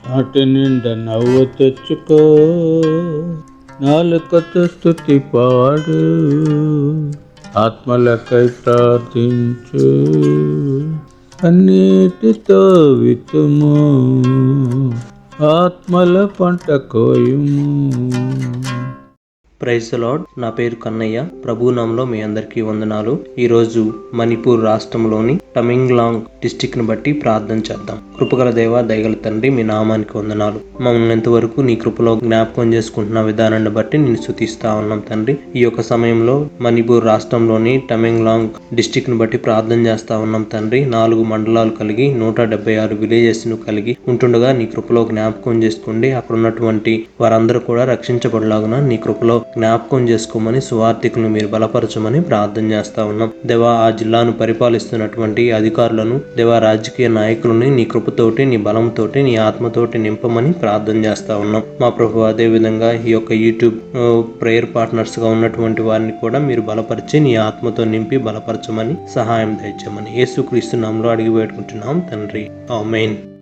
నాటి నిండా నవ్వు తెచ్చుకో, నాలుకతో స్తుతి పాడు, ఆత్మలకై ప్రార్థించు, కన్నీటితో విత్తుము, ఆత్మల పంట కోయుము. Praise the lord. నా పేరు కన్నయ్య. ప్రభు నామములో మీ అందరికీ వందనాలు. ఈరోజు మణిపూర్ రాష్ట్రంలోని టమెంగ్లాంగ్ డిస్టిక్ ను బట్టి ప్రార్థన చేద్దాం. కృపగల దేవ, దయగల తండ్రి, మీ నామానికి వందనాలు. మమ్మల్ని ఎంతవరకు నీ కృపలో జ్ఞాపకం చేసుకుంటున్న విధానాన్ని బట్టి నేను స్తుతిస్తా ఉన్నాం తండ్రి. ఈ యొక్క సమయంలో మణిపూర్ రాష్ట్రంలోని టమెంగ్లాంగ్ డిస్టిక్ ను బట్టి ప్రార్థన చేస్తా ఉన్నాం తండ్రి. 4 మండలాలు కలిగి 176 విలేజెస్ ను కలిగి ఉంటుండగా నీ కృపలో జ్ఞాపకం చేసుకోండి. అక్కడ ఉన్నటువంటి వారందరూ కూడా రక్షించబడలాగున నీ కృపలో జ్ఞాపకం చేసుకోమని, సువార్థికులను మీరు బలపరచమని ప్రార్థన చేస్తా ఉన్నాం. దేవా, ఆ జిల్లాను పరిపాలిస్తున్నటువంటి అధికారులను, దేవా, రాజకీయ నాయకులని నీ కృపతోటి, నీ బలంతోటి, నీ ఆత్మతోటి నింపమని ప్రార్థన చేస్తా ఉన్నాం. మా ప్రభు, అదే విధంగా ఈ యొక్క యూట్యూబ్ ప్రేయర్ పార్ట్నర్స్ గా ఉన్నటువంటి వారిని కూడా మీరు బలపరిచి నీ ఆత్మతో నింపి బలపరచమని, సహాయం దయచేయమని యేసుక్రీస్తు నామములో అడిగి వేడుకుంటున్నాం తండ్రి. ఆమేన్.